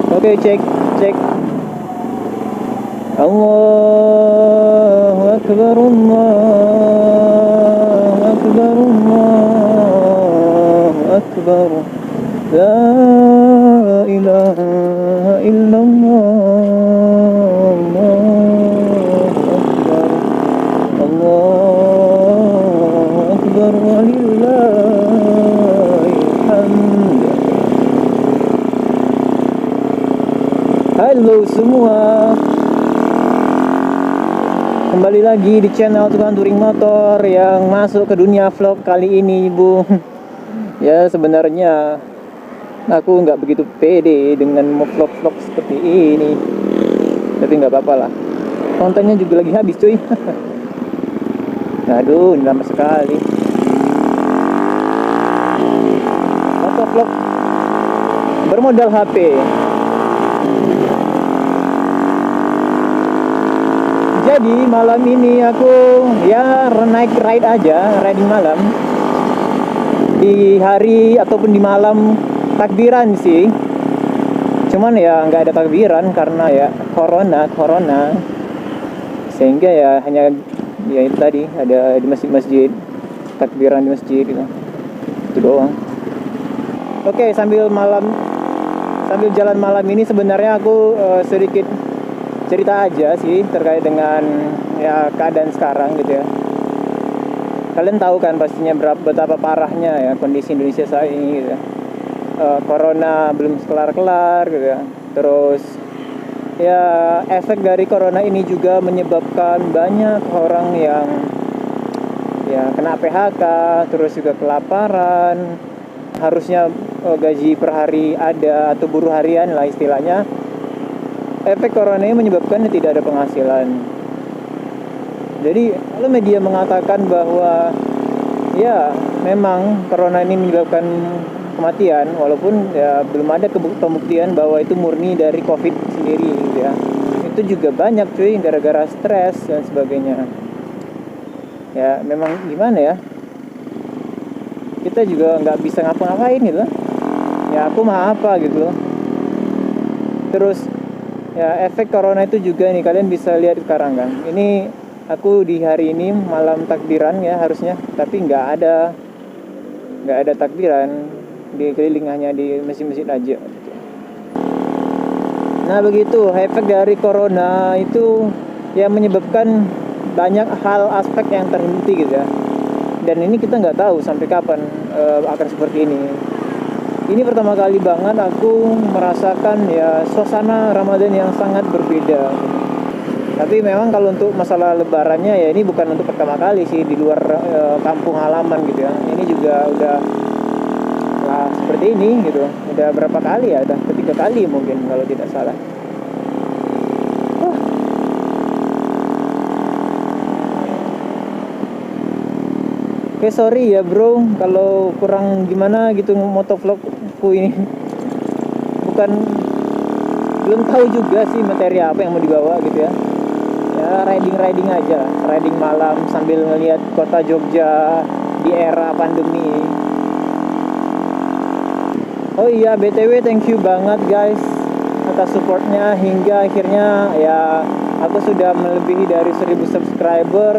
Oke, cek cek. Allahu Akbar, Allahu Akbar, Allahu Akbar. La ilaha illallah. Allahu Akbar, Allahu Akbar, walillahil hamd. Halo semua, kembali lagi di channel Tukang Touring Motor yang masuk ke dunia vlog kali ini, Bu. Ya, sebenarnya aku nggak begitu pede dengan vlog-vlog seperti ini, tapi nggak apa-apa lah, kontennya juga lagi habis, cuy. Aduh, ini lama sekali. Motovlog bermodal HP. Jadi malam ini aku ya naik ride aja, riding malam. Di hari ataupun di malam takbiran sih. Cuman ya nggak ada takbiran karena ya corona. Sehingga ya hanya ya itu tadi ada di masjid-masjid, takbiran di masjid gitu. Itu doang. Oke, sambil jalan malam ini sebenarnya aku sedikit cerita aja sih terkait dengan ya keadaan sekarang gitu ya. Kalian tahu kan pastinya betapa parahnya ya kondisi Indonesia saat ini gitu ya. Corona belum kelar-kelar gitu ya. Terus ya efek dari corona ini juga menyebabkan banyak orang yang ya kena PHK, terus juga kelaparan. Harusnya gaji per hari ada atau buruh harian lah istilahnya. Efek corona ini menyebabkan tidak ada penghasilan. Jadi kalau media mengatakan bahwa ya memang corona ini menyebabkan kematian, walaupun ya belum ada pembuktian bahwa itu murni dari COVID sendiri gitu ya. Itu juga banyak cuy, gara-gara stres dan sebagainya. Ya memang gimana ya, kita juga nggak bisa ngapa-ngapain gitu. Ya aku mah apa gitu. Terus ya efek corona itu juga nih, kalian bisa lihat sekarang kan. Ini aku di hari ini malam takbiran ya harusnya, tapi nggak ada takbiran di keliling, hanya di masjid-masjid aja. Nah begitu efek dari corona itu ya menyebabkan banyak hal aspek yang terhenti gitu ya. Dan ini kita nggak tahu sampai kapan akan seperti ini. Ini pertama kali banget aku merasakan ya suasana Ramadan yang sangat berbeda. Tapi memang kalau untuk masalah lebarannya ya ini bukan untuk pertama kali sih di luar kampung halaman gitu ya. Ini juga udah seperti ini gitu. Udah berapa kali ya? Udah ketiga kali mungkin kalau tidak salah. Oke, sorry ya bro kalau kurang gimana gitu motovlogku ini. Belum tahu juga sih materi apa yang mau dibawa gitu ya. Ya riding aja, riding malam sambil ngelihat kota Jogja di era pandemi. Oh iya, BTW thank you banget guys atas supportnya hingga akhirnya ya aku sudah melebihi dari 1000 subscriber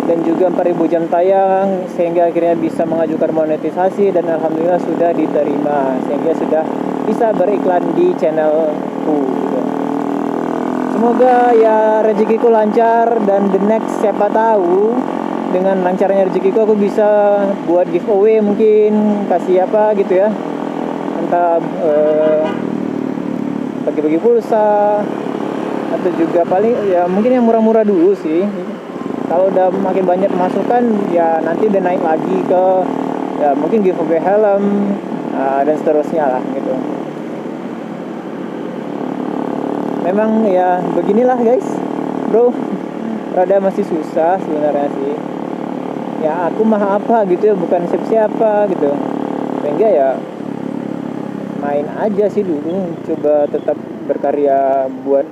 dan juga 4000 jam tayang, sehingga akhirnya bisa mengajukan monetisasi dan alhamdulillah sudah diterima, sehingga sudah bisa beriklan di channelku gitu. Semoga ya rezekiku lancar dan the next siapa tahu dengan lancarnya rezekiku aku bisa buat giveaway, mungkin kasih apa gitu ya, entah bagi-bagi pulsa atau juga paling ya mungkin yang murah-murah dulu sih. Kalau udah makin banyak masukan ya nanti udah naik lagi ke ya mungkin giveaway helm dan seterusnya lah gitu. Memang ya beginilah guys bro, rada masih susah sebenarnya sih. Ya aku mah apa gitu ya, bukan siapa gitu, sehingga ya main aja sih dulu, coba tetap berkarya buat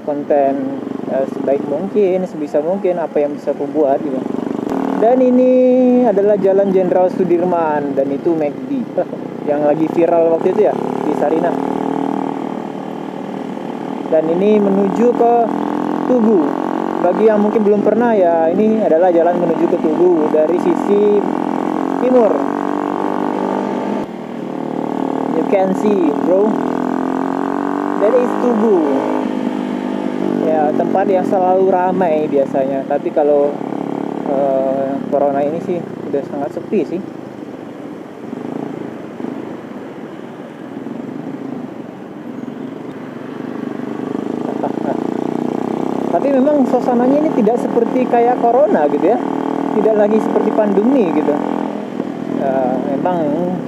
konten sebaik mungkin, sebisa mungkin apa yang bisa aku buat gitu. Dan ini adalah Jalan Jenderal Sudirman dan itu McD yang lagi viral waktu itu ya di Sarinah. dan ini menuju ke Tugu. Bagi yang mungkin belum pernah ya, ini adalah jalan menuju ke Tugu dari sisi timur. You can see, bro, that is Tugu. Ya, tempat yang selalu ramai biasanya. Tapi kalau corona ini sih udah sangat sepi sih. Tapi memang suasananya ini tidak seperti kayak corona gitu ya, tidak lagi seperti pandemi gitu. Memang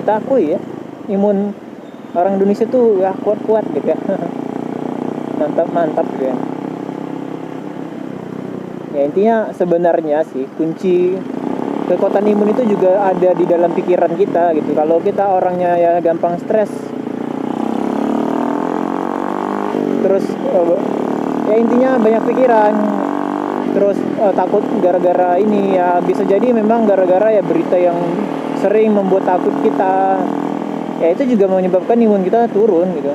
kita akui ya, imun orang Indonesia tuh ya kuat-kuat gitu ya. Mantap gitu ya. Ya intinya sebenarnya sih kunci kekuatan imun itu juga ada di dalam pikiran kita gitu. Kalau kita orangnya ya gampang stres, terus ya intinya banyak pikiran, terus takut gara-gara ini ya, bisa jadi memang gara-gara ya berita yang sering membuat takut kita, ya itu juga menyebabkan imun kita turun gitu,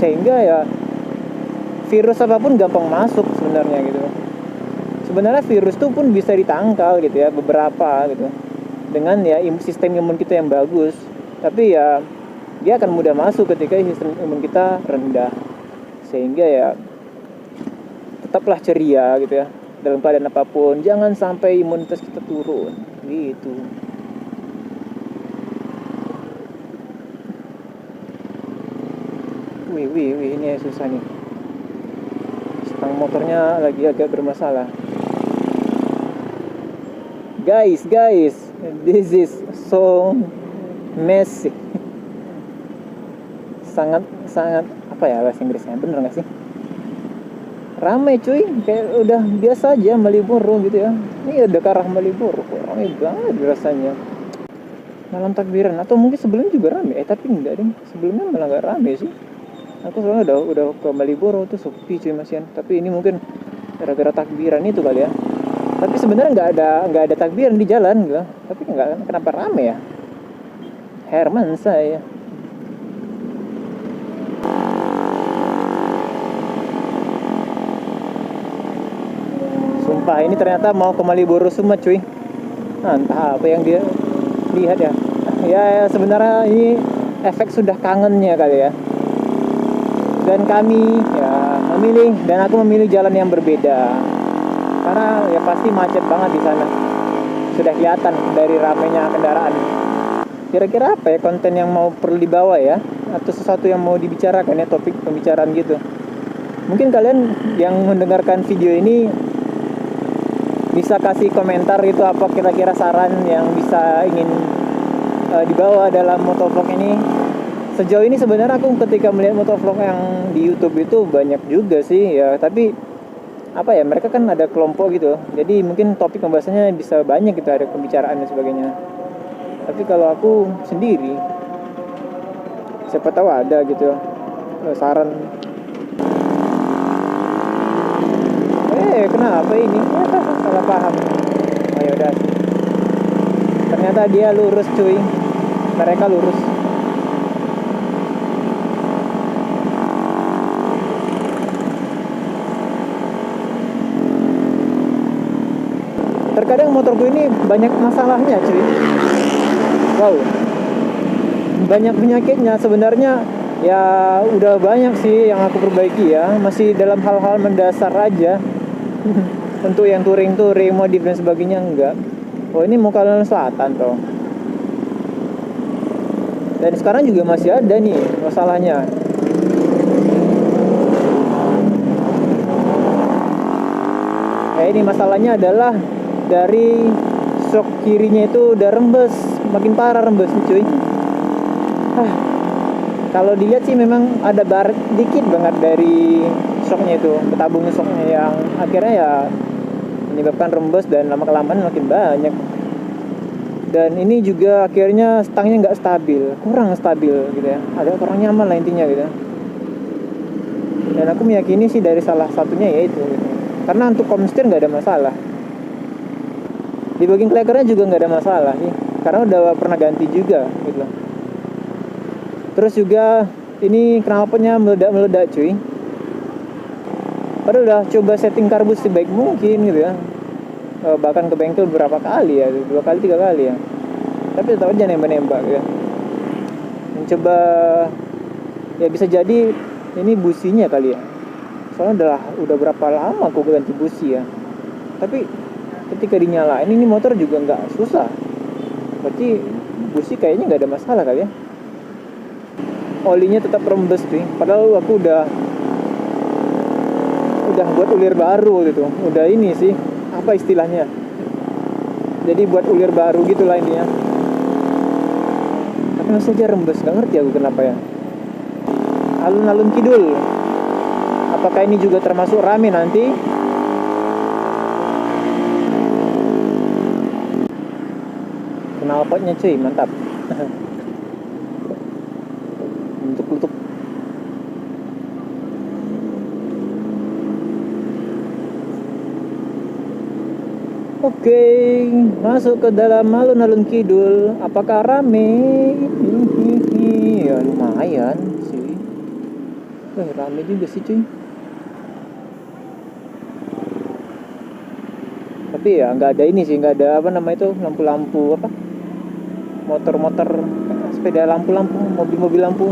sehingga ya virus apapun gampang masuk sebenarnya gitu. Sebenarnya virus tuh pun bisa ditangkal gitu ya, beberapa gitu, dengan ya sistem imun kita yang bagus. Tapi ya dia akan mudah masuk ketika sistem imun kita rendah, sehingga ya tetaplah ceria gitu ya dalam keadaan apapun, jangan sampai imunitas kita turun gitu. Wih ini susah nih, stang motornya lagi agak bermasalah. Guys, this is so messy. Sangat apa ya bahasa Inggrisnya, bener nggak sih? Ramai cuy, kayak udah biasa aja Malioboro gitu ya. Ini udah ke arah Malioboro, ramai banget rasanya. Malam takbiran, atau mungkin sebelumnya juga ramai, tapi enggak deh, sebelumnya malah nggak ramai sih. Aku soalnya udah ke Malioboro tuh sepi cuy masian. Tapi ini mungkin gara-gara takbiran itu kali ya. Tapi sebenarnya nggak ada takbiran di jalan gitu. Tapi nggak, kenapa ramai ya? Herman saya. Sumpah ini ternyata mau ke Malioboro semua cuy. Nah, entah apa yang dia lihat ya. Ya sebenarnya ini efek sudah kangennya kali ya. Dan kami ya aku memilih jalan yang berbeda. Karena ya pasti macet banget di sana. Sudah kelihatan dari ramainya kendaraan. Kira-kira apa ya konten yang mau perlu dibawa ya? Atau sesuatu yang mau dibicarakan ya, topik pembicaraan gitu. Mungkin kalian yang mendengarkan video ini bisa kasih komentar itu apa kira-kira saran yang bisa ingin dibawa dalam motovlog ini. Sejauh ini sebenarnya aku ketika melihat motovlog yang di YouTube itu banyak juga sih ya, tapi apa ya, mereka kan ada kelompok gitu, jadi mungkin topik pembahasannya bisa banyak gitu, ada pembicaraan dan sebagainya. Tapi kalau aku sendiri, siapa tahu ada gitu saran. Kenapa ini? Salah paham. Oh ya udah. Ternyata dia lurus cuy. Mereka lurus. Terkadang motorku ini banyak masalahnya cuy. Wow, banyak penyakitnya sebenarnya. Ya udah banyak sih yang aku perbaiki ya, masih dalam hal-hal mendasar aja. Untuk yang touring, modif dan sebagainya enggak. Oh ini mau Kalimantan Selatan toh. Dan sekarang juga masih ada nih masalahnya. Ini masalahnya adalah dari shock kirinya itu udah rembes, makin parah rembes nih cuy. Kalau dilihat sih memang ada baret dikit banget dari shocknya itu, ketabung shocknya yang akhirnya ya menyebabkan rembes dan lama-kelamaan makin banyak. Dan ini juga akhirnya stangnya nggak stabil, kurang stabil gitu ya, ada kurang nyaman lah intinya gitu. Dan aku meyakini sih dari salah satunya yaitu gitu. Karena untuk komstir nggak ada masalah, di bagian klekernya juga nggak ada masalah sih, karena udah pernah ganti juga gitu. Terus juga ini knalpotnya meledak cuy. Padahal udah coba setting karbus sebaik mungkin gitu ya. Bahkan ke bengkel berapa kali ya, 2 kali 3 kali ya, tapi tetap aja nembak ya. Mencoba ya, bisa jadi ini businya kali ya, soalnya udah berapa lama aku ganti busi ya. Tapi ketika dinyalain ini motor juga nggak susah, berarti busi kayaknya nggak ada masalah kali ya. Olinya tetap rembes tuh, padahal aku udah buat ulir baru gitu, udah ini sih apa istilahnya, jadi buat ulir baru gitulah intinya. Tapi masih aja rembes, gak ngerti aku kenapa ya. Alun-alun kidul, apakah ini juga termasuk rame nanti? Knalpotnya cuy, mantap. Untuk Oke, masuk ke dalam alun-alun kidul. Apakah rame? Ya lumayan sih. Rame juga sih cuy. Tapi ya nggak ada ini sih, nggak ada apa nama itu, lampu-lampu apa? Motor-motor, sepeda lampu-lampu, mobil-mobil lampu.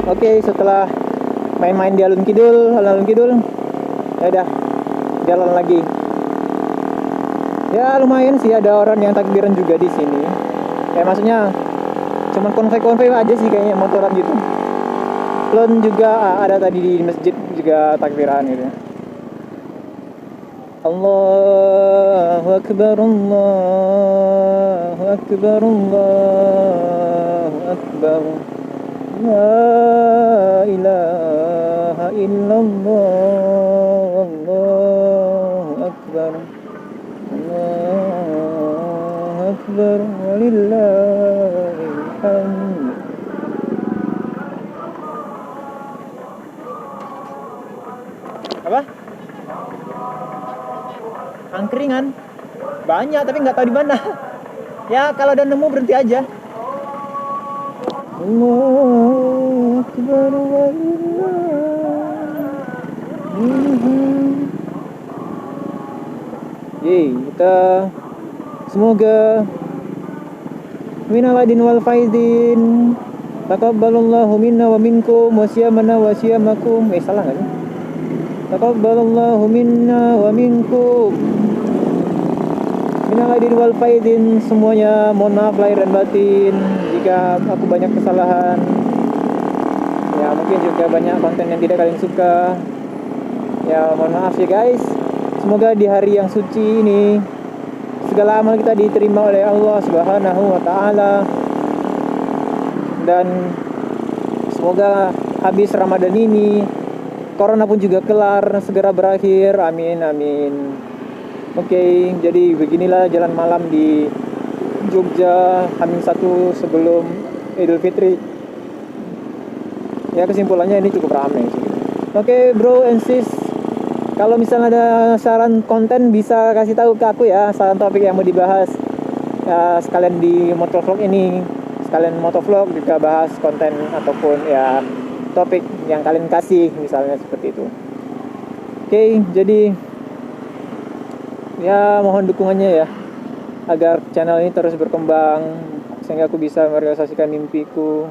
Oke, setelah main-main di alun kidul, ya udah jalan lagi. Ya lumayan sih, ada orang yang takbiran juga di sini. Ya maksudnya cuman konvoy aja sih kayaknya, motoran gitu. Belum juga ada tadi di masjid juga takbiran gitu. Allahu Akbar, Allahu Akbar, Allahu Akbar. La ilaha illallah, Allahu Akbar, Allahu Akbar, walillahil hamd. Apa? Angkringan banyak tapi nggak tahu di mana. Ya kalau udah nemu berhenti aja. Allahu Akbar walillahil. Kita semoga minal aidin wal faizin, taqabbalallahu minna wa minkum wa siyamana wa siyamakum. Salah enggak sih? Taqabbalallahu minna wa minkum minal aidin wal faizin, semuanya mohon maaf lahir dan batin jika aku banyak kesalahan. Ya mungkin juga banyak konten yang tidak kalian suka. Ya mohon maaf ya guys. Semoga di hari yang suci ini segala amal kita diterima oleh Allah Subhanahu wa taala. Dan semoga habis Ramadan ini corona pun juga kelar, segera berakhir. Amin amin. Oke, jadi beginilah jalan malam di Jogja H-1 sebelum Idul Fitri. Ya kesimpulannya ini cukup ramai sih. Oke bro and sis, kalau misalnya ada saran konten bisa kasih tahu ke aku ya, saran topik yang mau dibahas. Ya, sekalian di motovlog ini, sekalian motovlog juga bahas konten ataupun ya topik yang kalian kasih misalnya seperti itu. Oke, jadi ya mohon dukungannya ya agar channel ini terus berkembang sehingga aku bisa merealisasikan mimpiku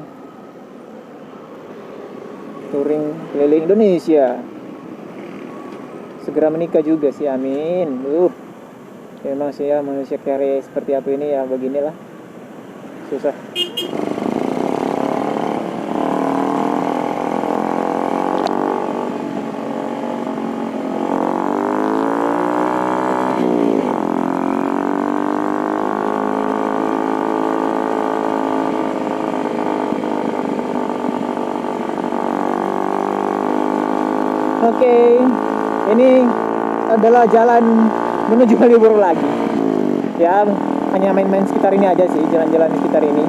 touring keliling Indonesia, segera menikah juga sih, amin. Memang sih ya manusia kere seperti aku ini ya beginilah, susah. Oke, ini adalah jalan menuju Malioboro lagi. Ya, hanya main-main sekitar ini aja sih, jalan-jalan sekitar ini.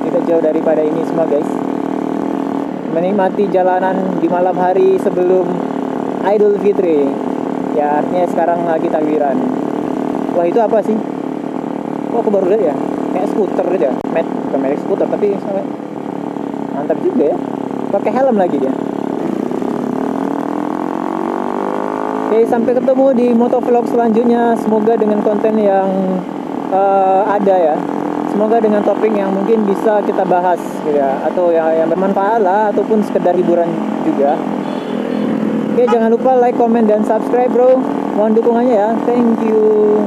Tidak jauh daripada ini semua guys. Menikmati jalanan di malam hari sebelum Idul Fitri. Ya, artinya sekarang lagi takbiran. Wah, itu apa sih? Kok aku baru lihat ya? Kayak skuter aja. Bukan merek skuter, tapi mantap juga ya. Pakai helm lagi dia. Oke, sampai ketemu di motovlog selanjutnya. Semoga dengan konten yang ada ya. Semoga dengan topik yang mungkin bisa kita bahas gitu ya, atau yang bermanfaat lah, ataupun sekedar hiburan juga. Oke, jangan lupa like, comment, dan subscribe bro. Mohon dukungannya ya. Thank you.